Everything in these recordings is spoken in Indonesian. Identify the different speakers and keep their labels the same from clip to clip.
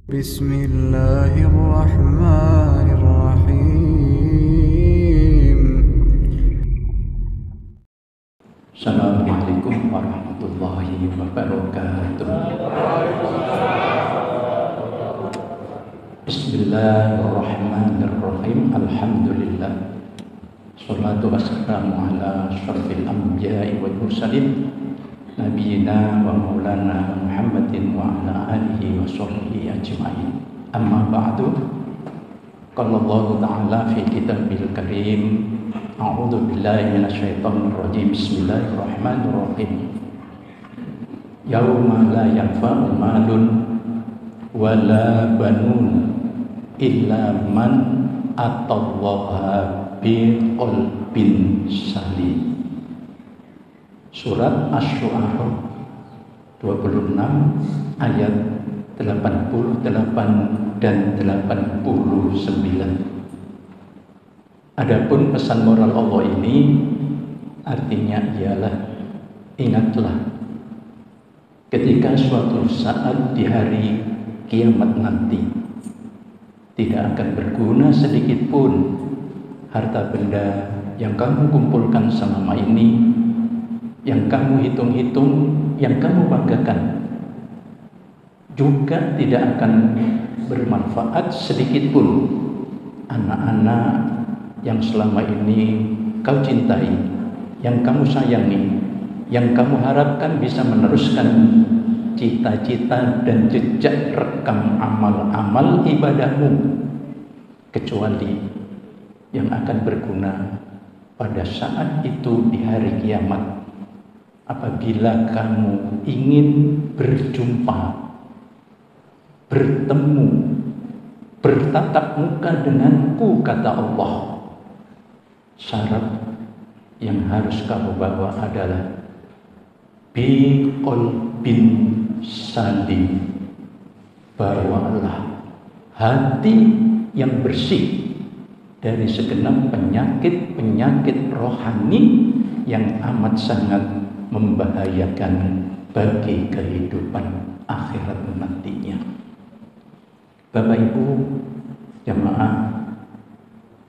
Speaker 1: بسم الله الرحمن الرحيم.
Speaker 2: Assalamualaikum warahmatullahi wabarakatuh. Bismillahirrahmanirrahim. Alhamdulillah. Salatu wassalamu ala asyrafil anbiya'i wal mursalin nabiyina wa maulana Muhammadin wa ala alihi wa sahbihi ajma'in. Amma ba'du. Qala Allah Ta'ala fi kitabil karim. A'udzu billahi minasyaitonir rajim. Bismillahirrahmanirrahim. Yauma la yanfa'u malun wala banun illa man atallaha biqalbin salim. Surat Asy-Syu'ara 26 ayat 88 dan 89. Adapun pesan moral Allah ini artinya ialah, ingatlah ketika suatu saat di hari kiamat nanti tidak akan berguna sedikit pun harta benda yang kamu kumpulkan selama ini, yang kamu hitung-hitung, yang kamu banggakan, juga tidak akan bermanfaat sedikit pun anak-anak yang selama ini kau cintai, yang kamu sayangi, yang kamu harapkan bisa meneruskan cita-cita dan jejak rekam amal-amal ibadahmu, kecuali yang akan berguna pada saat itu di hari kiamat, apabila kamu ingin berjumpa, bertemu, bertatap muka denganku, kata Allah. Syarat yang harus kamu bawa adalah biqalbin salim. Bawalah hati yang bersih dari segenap penyakit-penyakit rohani yang amat sangat membahayakan bagi kehidupan akhirat nantinya. Bapak Ibu jamaah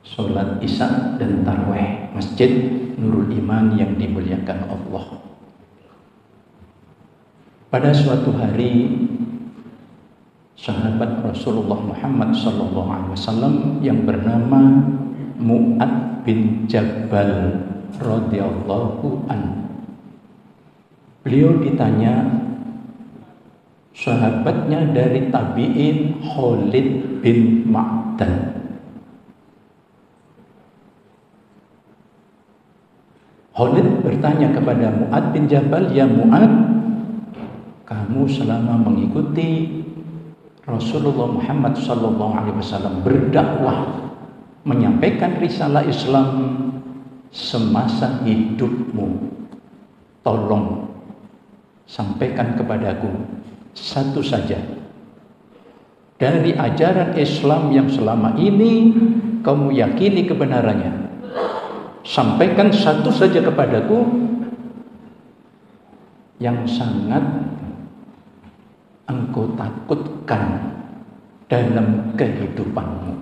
Speaker 2: sholat isya dan tarawih Masjid Nurul Iman yang dimuliakan Allah. Pada suatu hari, sahabat Rasulullah Muhammad SAW yang bernama Mu'ad bin Jabal radhiyallahu anhu, beliau ditanya sahabatnya dari tabi'in Khalid bin Ma'dan. Khalid bertanya kepada Mu'ad bin Jabal, "Ya Mu'ad, kamu selama mengikuti Rasulullah Muhammad SAW berdakwah, menyampaikan risalah Islam semasa hidupmu, tolong sampaikan kepadaku satu saja dari ajaran Islam yang selama ini kamu yakini kebenarannya. Sampaikan satu saja kepadaku yang sangat engkau takutkan dalam kehidupanmu."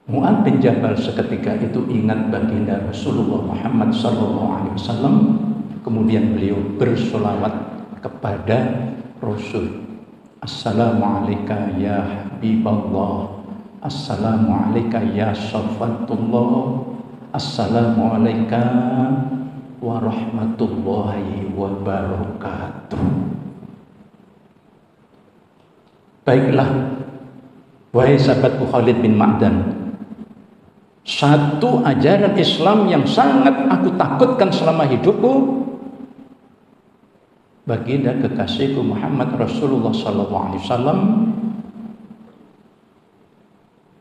Speaker 2: Mu'ad bin Jabal seketika itu ingat baginda Rasulullah Muhammad SAW. Kemudian beliau bersolawat kepada Rasul. "Assalamualaikum ya Habiballah, Assalamualaikum ya Safatullah, Assalamualaikum warahmatullahi wabarakatuh." Baiklah, wahai sahabatku Khalid bin Ma'dan, satu ajaran Islam yang sangat aku takutkan selama hidupku, baginda kekasihku Muhammad Rasulullah SAW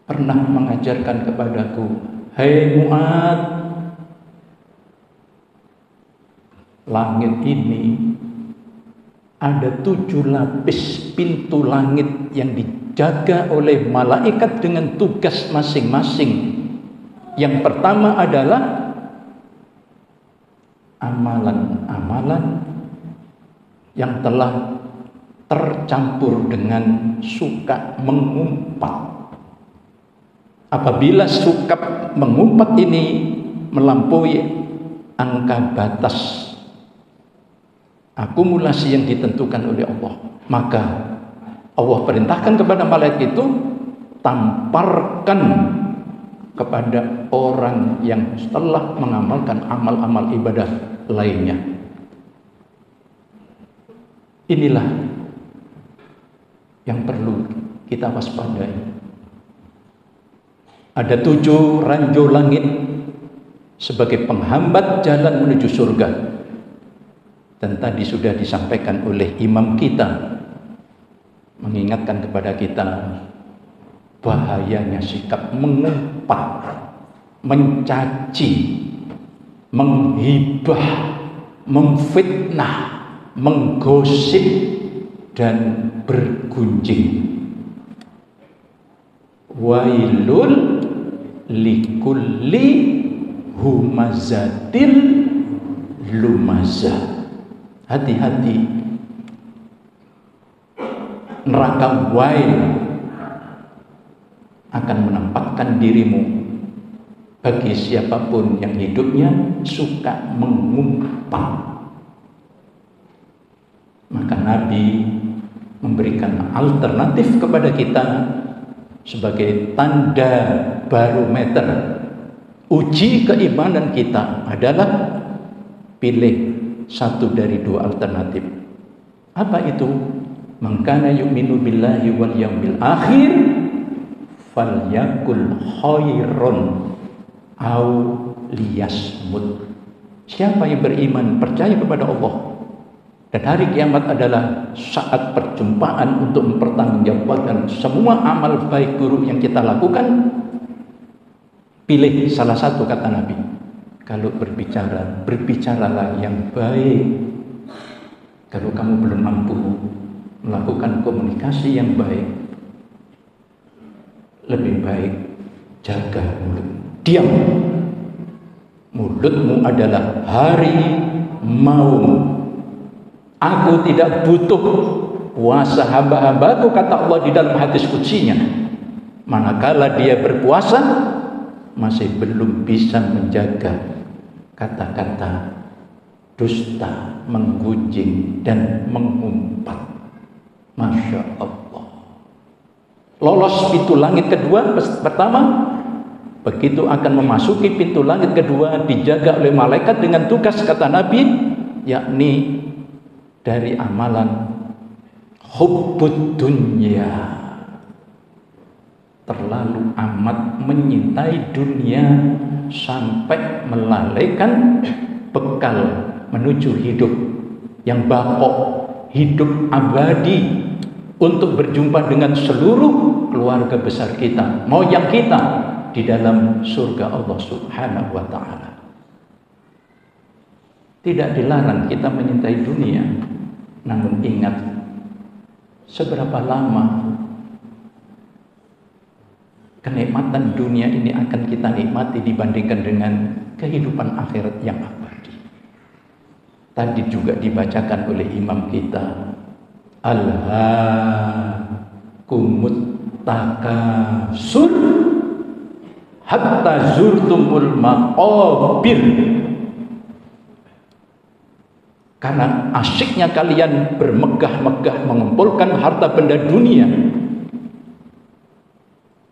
Speaker 2: pernah mengajarkan kepadaku, "Hei Mu'ad, langit ini ada 7 lapis pintu langit yang dijaga oleh malaikat dengan tugas masing-masing. Yang pertama adalah amalan-amalan yang telah tercampur dengan suka mengumpat. Apabila suka mengumpat ini melampaui angka batas akumulasi yang ditentukan oleh Allah, maka Allah perintahkan kepada malaikat itu, tamparkan kepada orang yang telah mengamalkan amal-amal ibadah lainnya. Inilah yang perlu kita waspadai. Ada 7 ranjau langit sebagai penghambat jalan menuju surga. Dan tadi sudah disampaikan oleh imam kita, mengingatkan kepada kita bahayanya sikap mengumpat, mencaci, menghibah, memfitnah, menggosip, dan bergunjing. Wailul likulli humazatil lumazah. Hati-hati, neraka wail akan menempatkan dirimu bagi siapapun yang hidupnya suka mengumpat. Maka Nabi memberikan alternatif kepada kita sebagai tanda barometer uji keimanan kita adalah pilih satu dari 2 alternatif. Apa itu? Man kana yu'minu billahi wal yaumil akhir falyakul khairon au liyasmut. Siapa yang beriman, percaya kepada Allah dan hari kiamat adalah saat perjumpaan untuk mempertanggungjawabkan semua amal baik buruk yang kita lakukan, pilih salah satu, kata Nabi. Kalau berbicara, berbicaralah yang baik. Kalau kamu belum mampu melakukan komunikasi yang baik, lebih baik jaga mulut. Diam. Mulutmu adalah harimau. Aku tidak butuh puasa hamba-hambaku, kata Allah di dalam hadis qudsinya. Manakala dia berpuasa, masih belum bisa menjaga kata-kata dusta, menggunjing, dan mengumpat. Masya Allah. Lolos pintu langit kedua pertama, begitu akan memasuki pintu langit kedua, dijaga oleh malaikat dengan tugas, kata Nabi, yakni dari amalan hubbud dunya, terlalu amat menyintai dunia sampai melalaikan bekal menuju hidup yang baqo, hidup abadi, untuk berjumpa dengan seluruh keluarga besar kita, moyang kita di dalam surga Allah Subhanahu wa ta'ala. Tidak dilarang kita menyintai dunia, namun ingat seberapa lama kenikmatan dunia ini akan kita nikmati dibandingkan dengan kehidupan akhirat yang abadi. Tadi juga dibacakan oleh imam kita, alhaakumut takasur hatta zurtumul maqabir. Karena asyiknya kalian bermegah-megah mengumpulkan harta benda dunia,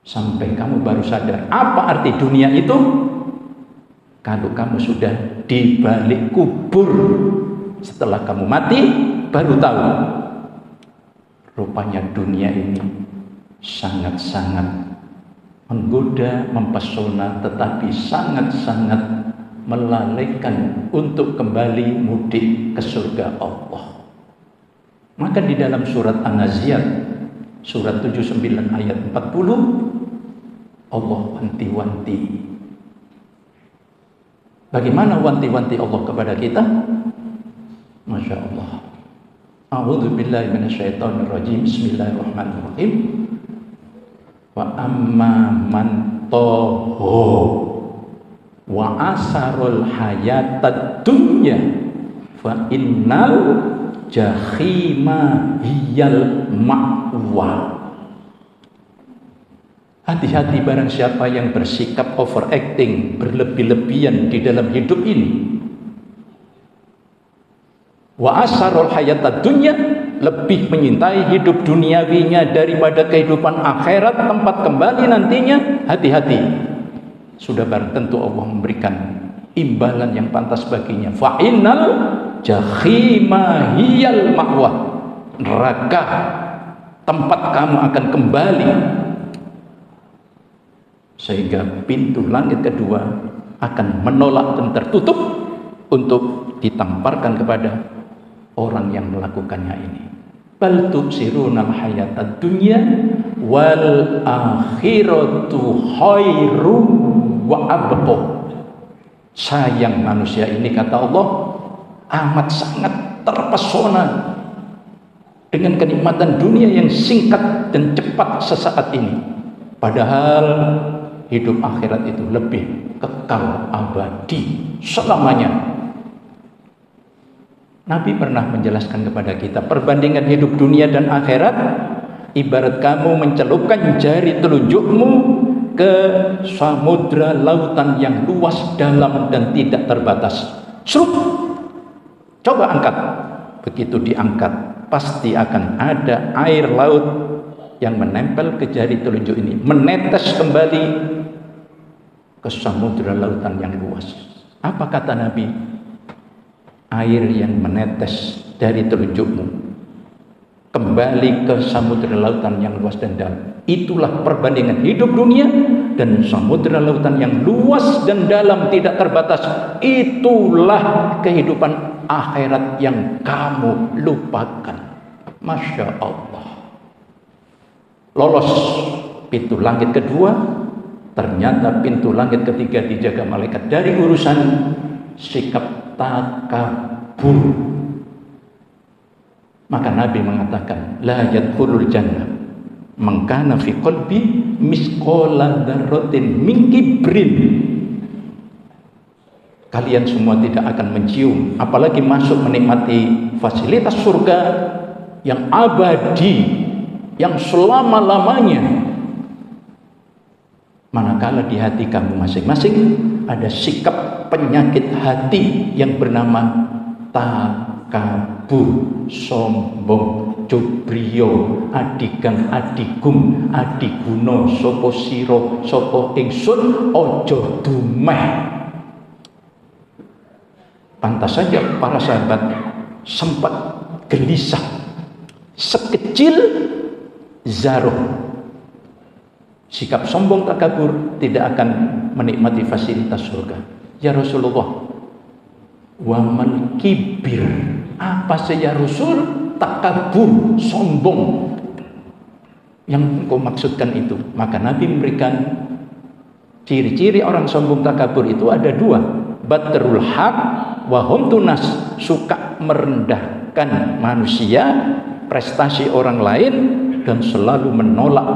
Speaker 2: sampai kamu baru sadar apa arti dunia itu kalau kamu sudah di balik kubur. Setelah kamu mati baru tahu rupanya dunia ini sangat-sangat menggoda, mempesona, tetapi sangat-sangat melalaikan untuk kembali mudik ke surga Allah. Maka di dalam surat An-Naziat surat 79 ayat 40 Allah wanti-wanti. Bagaimana wanti-wanti Allah kepada kita? Masya Allah. A'udzu billahi minasyaitonir rajim. Bismillahirrahmanirrahim. Wa amma man toho wa asarul hayatad dunya fa innal jahima hiyal ma'wa. Hati-hati barang siapa yang bersikap overacting, berlebih-lebihan di dalam hidup ini. Wa asarul hayatad dunya, lebih menyintai hidup duniawinya daripada kehidupan akhirat tempat kembali nantinya. Hati-hati, sudah barang tentu Allah memberikan imbalan yang pantas baginya. Fa innal jahima hiyal ma'wa, neraka tempat kamu akan kembali. Sehingga pintu langit kedua akan menolak dan tertutup untuk ditamparkan kepada orang yang melakukannya ini. Bal tu'sirunal hayatad dunya wal akhiratu khairum wa abqa. Sayang manusia ini, kata Allah, amat sangat terpesona dengan kenikmatan dunia yang singkat dan cepat sesaat ini. Padahal hidup akhirat itu lebih kekal abadi selamanya. Nabi pernah menjelaskan kepada kita perbandingan hidup dunia dan akhirat ibarat kamu mencelupkan jari telunjukmu ke samudra lautan yang luas, dalam dan tidak terbatas. Srup, coba angkat. Begitu diangkat, pasti akan ada air laut yang menempel ke jari telunjuk ini, menetes kembali ke samudra lautan yang luas. Apa kata Nabi? Air yang menetes dari telunjukmu kembali ke samudra lautan yang luas dan dalam. Itulah perbandingan hidup dunia dan samudra lautan yang luas dan dalam tidak terbatas. Itulah kehidupan akhirat yang kamu lupakan. Masya Allah. Lolos pintu langit kedua, ternyata pintu langit ketiga dijaga malaikat dari urusan sikap takabur. Maka Nabi mengatakan, la yadkhulul jannah man kana fi qalbi misqala dzarratin min kibrin. Kalian semua tidak akan mencium, apalagi masuk menikmati fasilitas surga yang abadi, yang selama-lamanya, manakala di hati kamu masing-masing ada sikap penyakit hati yang bernama takabur, sombong, jubrio, adigang adigum, adiguno, sopo siro, sopo ingsun, ojo dumeh. Pantas saja para sahabat sempat gelisah, sekecil zaroh. Sikap sombong takabur tidak akan menikmati fasilitas surga. Ya Rasulullah, wamal kibir, apa sih ya Rasul? Takabur, sombong yang engkau maksudkan itu. Maka Nabi memberikan ciri-ciri orang sombong takabur itu ada dua. Batrul haq wa hum tunas, suka merendahkan manusia, prestasi orang lain, dan selalu menolak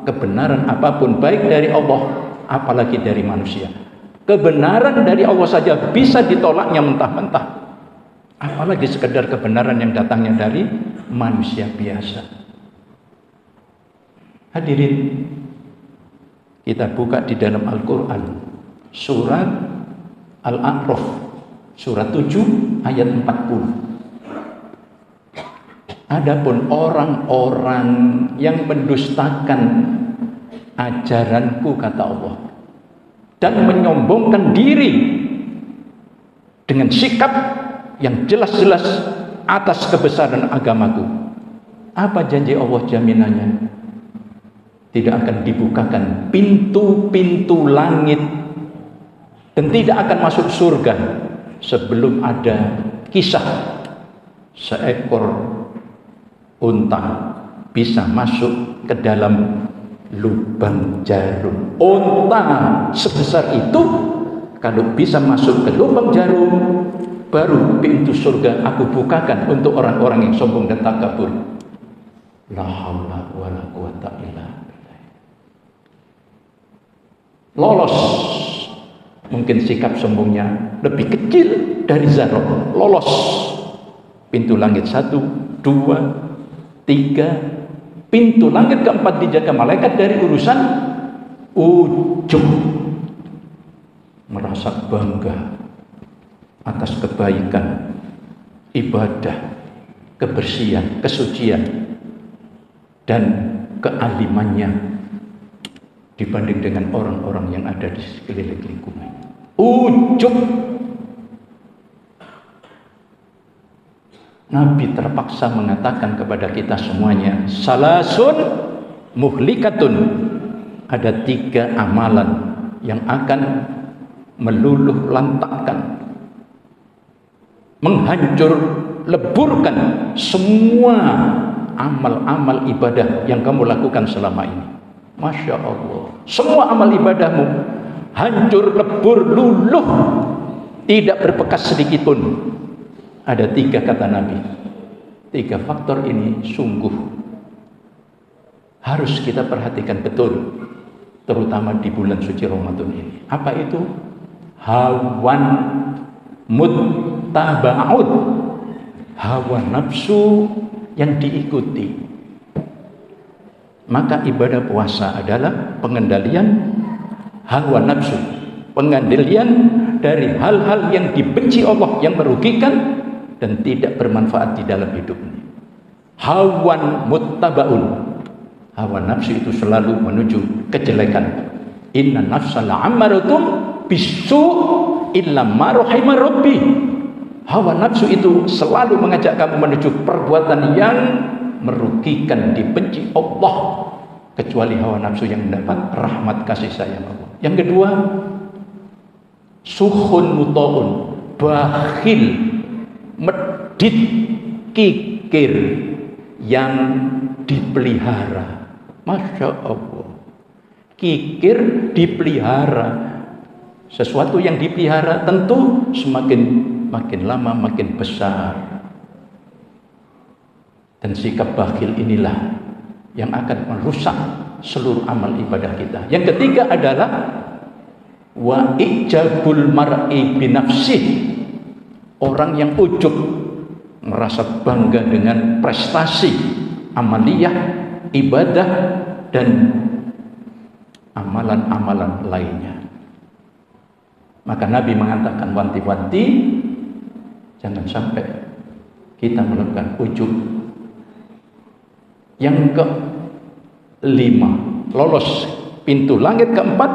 Speaker 2: kebenaran apapun, baik dari Allah apalagi dari manusia. Kebenaran dari Allah saja bisa ditolaknya mentah-mentah, apalagi sekedar kebenaran yang datangnya dari manusia biasa. Hadirin, kita buka di dalam Al-Quran surat Al-A'raf, surat 7 ayat 40. Adapun orang-orang yang mendustakan ajaranku, kata Allah, dan menyombongkan diri dengan sikap yang jelas-jelas atas kebesaran agamaku, apa janji Allah jaminannya? Tidak akan dibukakan pintu-pintu langit dan tidak akan masuk surga sebelum ada kisah seekor unta bisa masuk ke dalam lubang jarum. Unta sebesar itu kalau bisa masuk ke lubang jarum, baru pintu surga aku bukakan untuk orang-orang yang sombong dan takabur. La haula wala quwata illa billah. Lolos, mungkin sikap sombongnya lebih kecil dari zarah, lolos Pintu langit 1, 2, 3. Pintu langit keempat dijaga malaikat dari urusan ujub. Merasa bangga atas kebaikan, ibadah, kebersihan, kesucian, dan kealimannya dibanding dengan orang-orang yang ada di sekeliling lingkungan. Ujub. Nabi terpaksa mengatakan kepada kita semuanya, salasun muhlikatun. Ada 3 amalan yang akan meluluh lantakkan, menghancur leburkan semua amal-amal ibadah yang kamu lakukan selama ini. Masya Allah, semua amal ibadahmu hancur, lebur, luluh, tidak berbekas sedikit pun. Ada 3 kata Nabi. 3 faktor ini sungguh harus kita perhatikan betul, terutama di bulan suci Ramadan ini. Apa itu? Hawan muttaba'ud, hawa nafsu yang diikuti. Maka ibadah puasa adalah pengendalian hawa nafsu, pengendalian dari hal-hal yang dibenci Allah, yang merugikan dan tidak bermanfaat di dalam hidup ini. Hawan muttaba'un, hawa nafsu itu selalu menuju kejelekan. Inna nafsa la'amaratum bisu illa ma rahima rabbi. Hawa nafsu itu selalu mengajak kamu menuju perbuatan yang merugikan, dibenci Allah, kecuali hawa nafsu yang mendapat rahmat kasih sayang Allah. Yang kedua, sukhun muta'un, bakhil, medit, kikir yang dipelihara. Masya Allah, kikir dipelihara. Sesuatu yang dipelihara tentu makin lama makin besar. Dan sikap bakhil inilah yang akan merusak seluruh amal ibadah kita. Yang ketiga adalah wa ijabul mar'i binafsih. Orang yang ujub, merasa bangga dengan prestasi amaliyah, ibadah, dan amalan-amalan lainnya. Maka Nabi mengatakan, wanti-wanti, jangan sampai kita melakukan ujub. Yang kelima, lolos pintu langit keempat.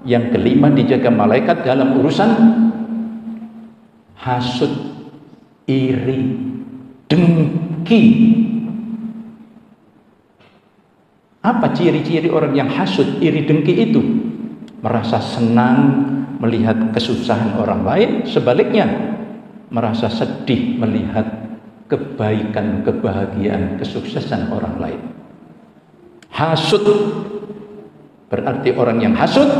Speaker 2: Yang kelima, dijaga malaikat dalam urusan hasud, iri, dengki. Apa ciri-ciri orang yang hasud, iri, dengki itu? Merasa senang melihat kesusahan orang lain, sebaliknya merasa sedih melihat kebaikan, kebahagiaan, kesuksesan orang lain. Hasud berarti orang yang hasud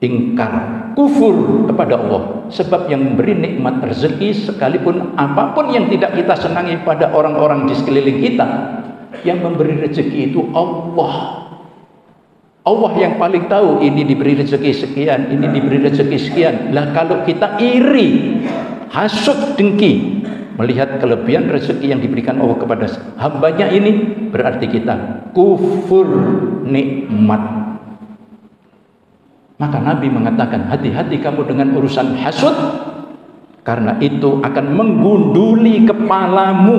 Speaker 2: ingkar, kufur kepada Allah. Sebab yang memberi nikmat rezeki, sekalipun apapun yang tidak kita senangi pada orang-orang di sekeliling kita, yang memberi rezeki itu Allah. Allah yang paling tahu ini diberi rezeki sekian, ini diberi rezeki sekian. Lah kalau kita iri, hasud, dengki, melihat kelebihan rezeki yang diberikan Allah kepada hambanya ini, berarti kita kufur nikmat. Maka Nabi mengatakan, hati-hati kamu dengan urusan hasud, karena itu akan menggunduli kepalamu.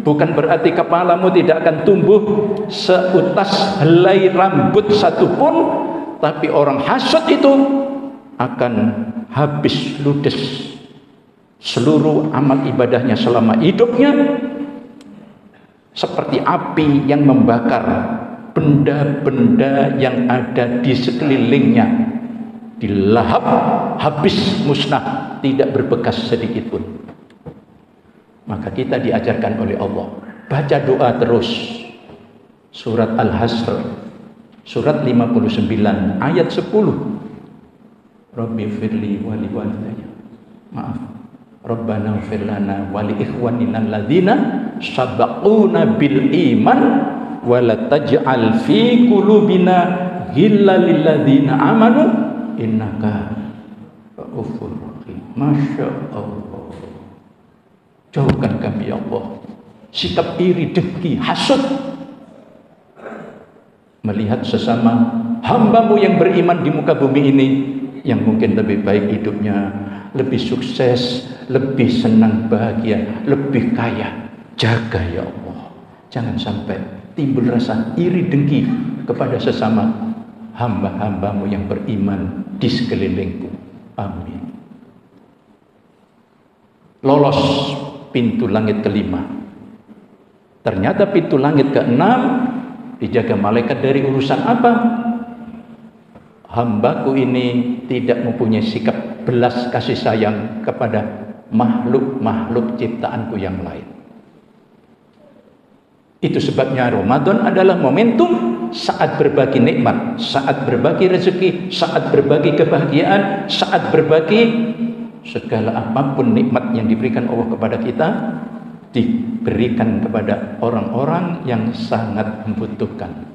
Speaker 2: Bukan berarti kepalamu tidak akan tumbuh seutas helai rambut satupun, tapi orang hasud itu akan habis ludes seluruh amal ibadahnya selama hidupnya, seperti api yang membakar benda-benda yang ada di sekelilingnya, dilahap habis musnah, tidak berbekas sedikit pun. Maka kita diajarkan oleh Allah, baca doa terus. Surat Al-Hasr, surat 59 ayat 10. Rabbi firli wa liwalidayya. Maaf. Rabbana ighfir lana wa li ikhwanina alladzina sabaquna bil iman wa la taj'al fi qulubina ghillan lil ladzina amanu innaka ra'ufur rahim. Masya Allah. Jauhkan kami ya Allah sikap iri, dengki, hasud, melihat sesama hamba-Mu yang beriman di muka bumi ini yang mungkin lebih baik hidupnya, lebih sukses, lebih senang, bahagia, lebih kaya. Jaga ya Allah, jangan sampai timbul rasa iri dengki kepada sesama hamba-hamba-Mu yang beriman di sekelilingku. Amin. Lolos pintu langit kelima. Ternyata pintu langit keenam dijaga malaikat dari urusan apa? Hambaku ini tidak mempunyai sikap belas kasih sayang kepada makhluk-makhluk ciptaanku yang lain. Itu sebabnya Ramadan adalah momentum saat berbagi nikmat, saat berbagi rezeki, saat berbagi kebahagiaan, saat berbagi segala apapun nikmat yang diberikan Allah kepada kita, diberikan kepada orang-orang yang sangat membutuhkan.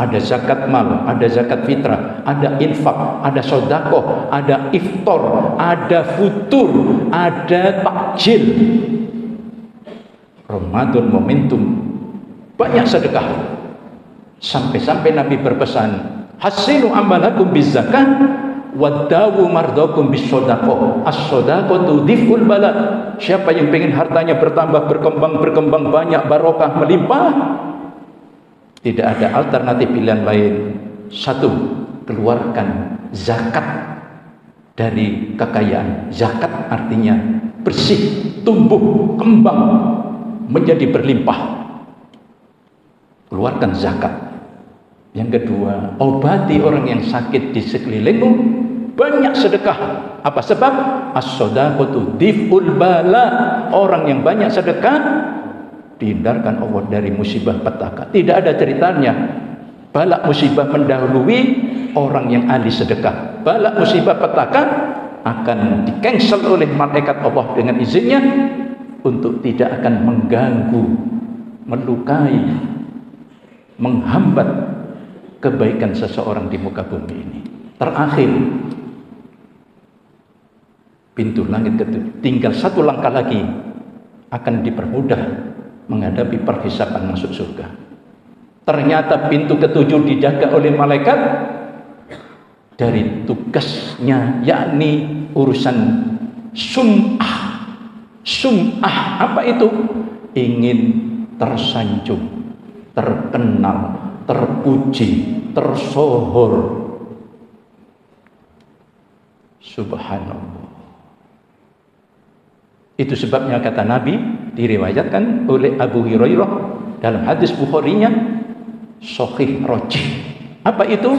Speaker 2: Ada zakat mal, ada zakat fitrah, ada infak, ada sodakoh, ada iftar, ada futur, ada takjil. Ramadan momentum banyak sedekah. Sampai-sampai Nabi berpesan, hasinu amalakum bizzakat wadawu mardakum bisodaqah. As-sodaqah tudhiful bala. Siapa yang ingin hartanya bertambah, berkembang banyak, barokah, melimpah, tidak ada alternatif pilihan lain. Satu, keluarkan zakat dari kekayaan. Zakat artinya bersih, tumbuh, kembang, menjadi berlimpah. Keluarkan zakat. Yang kedua, obati orang yang sakit di sekelilingmu, banyak sedekah. Apa sebab? As-shadaqatu dif'ul bala. Orang yang banyak sedekah dihindarkan Allah dari musibah petaka. Tidak ada ceritanya balak musibah mendahului orang yang ahli sedekah. Balak musibah petaka akan di-cancel oleh malaikat Allah dengan izinnya untuk tidak akan mengganggu, melukai, menghambat kebaikan seseorang di muka bumi ini. Terakhir, pintu langit ketujuh. Tinggal satu langkah lagi akan dipermudah menghadapi perhisaban masuk surga. Ternyata pintu ketujuh dijaga oleh malaikat dari tugasnya, yakni urusan sum'ah. Sum'ah apa itu? Ingin tersanjung, terkenal, terpuji, tersohor. Subhanallah. Itu sebabnya kata Nabi, diriwayatkan oleh Abu Hurairah dalam hadis Bukhari-nya, sahih rajih. Apa itu?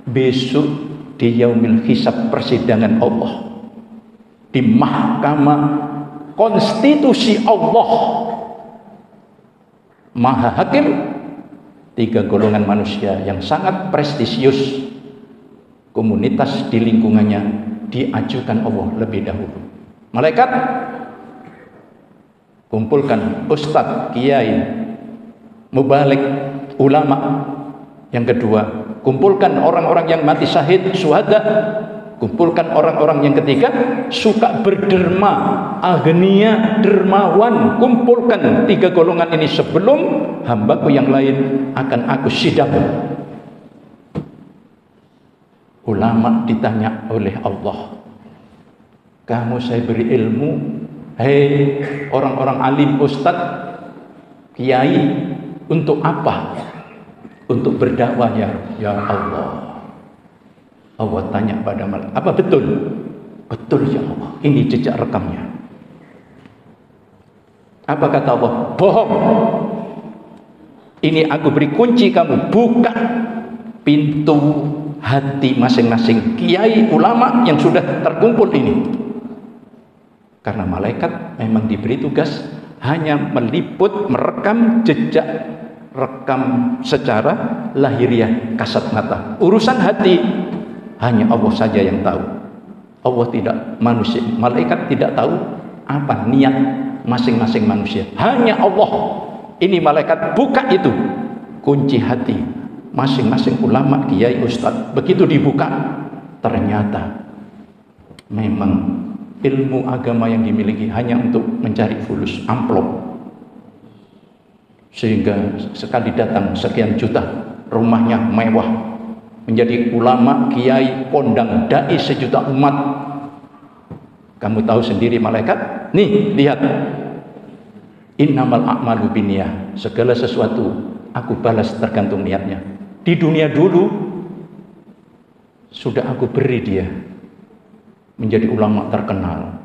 Speaker 2: Besok di yaumil hisab, persidangan Allah, di mahkamah konstitusi Allah, Maha Hakim, tiga golongan manusia yang sangat prestisius, komunitas di lingkungannya diajukan Allah lebih dahulu. Malaikat, kumpulkan ustadz, kiai, mubalik, ulama. Yang kedua, kumpulkan orang-orang yang mati syahid, syuhada. Kumpulkan orang-orang yang ketiga, suka berderma, agnia, dermawan. Kumpulkan tiga golongan ini sebelum hambaku yang lain akan aku sidang. Ulama ditanya oleh Allah, kamu saya beri ilmu, hei orang-orang alim, ustadz, kiai, untuk apa? Untuk berdakwah ya Allah. Allah tanya pada malaikat, apa betul? Betul ya Allah, ini jejak rekamnya. Apa kata Allah? Bohong. Ini aku beri kunci, kamu buka pintu hati masing-masing kiai, ulama yang sudah terkumpul ini. Karena malaikat memang diberi tugas hanya meliput, merekam jejak rekam secara lahiriah kasat mata. Urusan hati hanya Allah saja yang tahu. Allah tidak, manusia, malaikat tidak tahu apa niat masing-masing manusia. Hanya Allah. Ini malaikat buka itu kunci hati masing-masing ulama, kiai, ustadz. Begitu dibuka, ternyata memang ilmu agama yang dimiliki hanya untuk mencari fulus, amplop. Sehingga sekali datang sekian juta, rumahnya mewah, menjadi ulama, kiai, kondang, dai sejuta umat. Kamu tahu sendiri malaikat, nih lihat, innamal a'malu binniyah, segala sesuatu aku balas tergantung niatnya. Di dunia dulu sudah aku beri dia menjadi ulama terkenal,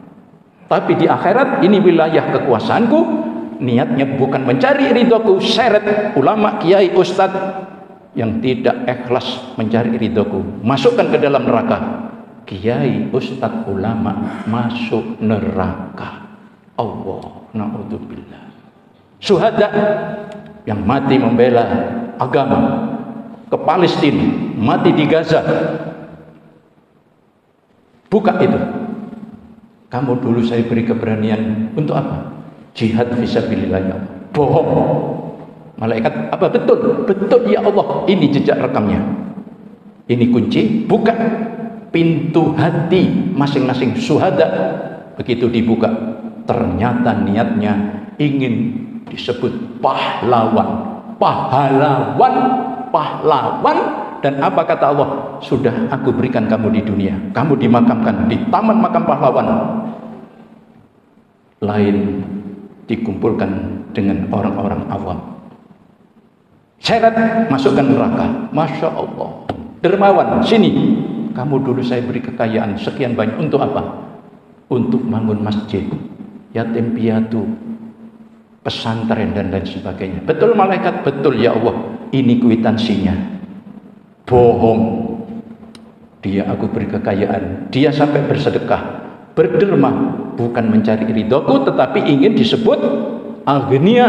Speaker 2: tapi di akhirat ini wilayah kekuasaanku. Niatnya bukan mencari ridhoku, seret ulama, kiai, ustadz yang tidak ikhlas mencari ridhoku, masukkan ke dalam neraka. Kiai, ustadz, ulama masuk neraka. Allah, na'udzubillah. Syuhada yang mati membela agama ke Palestina, mati di Gaza. Buka itu. Kamu dulu saya beri keberanian untuk apa? Jihad fisabilillah ya Allah. Bohong. Malaikat, apa betul? Betul ya Allah. Ini jejak rekamnya. Ini kunci. Buka pintu hati masing-masing syuhada. Begitu dibuka, ternyata niatnya ingin disebut pahlawan. Pahlawan. Pahlawan. Dan apa kata Allah? Sudah aku berikan kamu di dunia. Kamu dimakamkan di taman makam pahlawan. Lain dikumpulkan dengan orang-orang awam. Seret, masukkan neraka. Masya Allah. Dermawan, sini. Kamu dulu saya beri kekayaan sekian banyak. Untuk apa? Untuk bangun masjid, yatim piatu, pesantren, dan lain sebagainya. Betul malaikat? Betul ya Allah. Ini kwitansinya. Bohong. Dia aku beri kekayaan. Dia sampai bersedekah, berderma, bukan mencari ridhoku, tetapi ingin disebut agnia,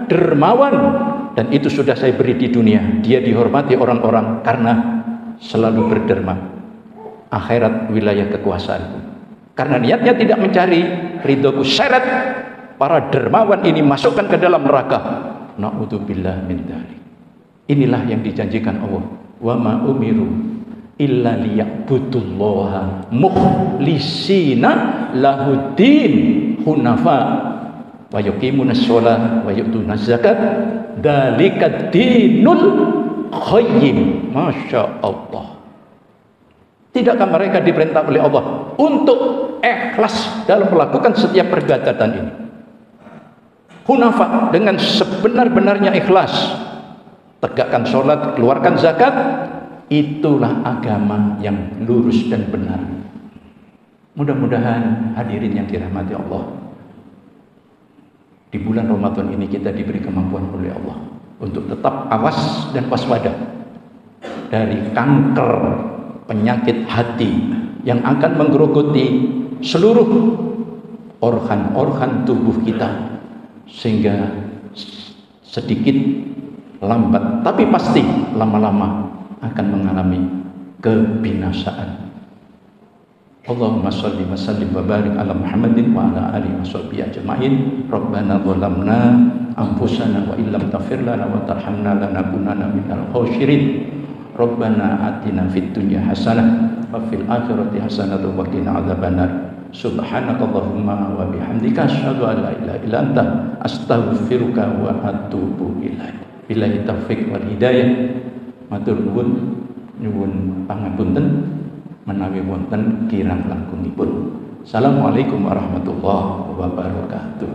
Speaker 2: dermawan. Dan itu sudah saya beri di dunia. Dia dihormati orang-orang karena selalu berderma. Akhirat wilayah kekuasaanku. Karena niatnya tidak mencari ridhoku, seret para dermawan ini masukkan ke dalam neraka. Na'udzubillah min dzalik. Inilah yang dijanjikan Allah. Wa ma umiru illa liya'budullaha mukhlisina lahuddin hunafa wa yuqimunas shalah wa yu'tunaz zakat dzalika dinul qayyim. Masya Allah. Tidakkah mereka diperintah oleh Allah untuk ikhlas dalam melakukan setiap peribadatan ini? Hunafa, dengan sebenar-benarnya ikhlas. Tegakkan sholat, keluarkan zakat. Itulah agama yang lurus dan benar. Mudah-mudahan hadirin yang dirahmati Allah, di bulan Ramadan ini kita diberi kemampuan oleh Allah untuk tetap awas dan waspada dari kanker penyakit hati yang akan menggerogoti seluruh organ-organ tubuh kita, sehingga sedikit lambat tapi pasti lama-lama akan mengalami kebinasaan. Allahumma shalli wa sallim wa barik ala Muhammadin wa ala alihi washabbihi ajma'in. Rabbana zalamna anfusana wa illam taghfir lana wa tarhamna lanakunanna minal khasirin. Rabbana atina fid dunya hasanah wa fil akhirati hasanah wa qina adzabannar. Subhanakallahumma wa bihamdika asyhadu an la ilaha illa anta astaghfiruka wa atubu ilaik. Billahi taufiq wal hidayah. Matur nuwun, nyuwun pangapunten menawi wonten kirang langkungipun. Assalamualaikum warahmatullahi wabarakatuh.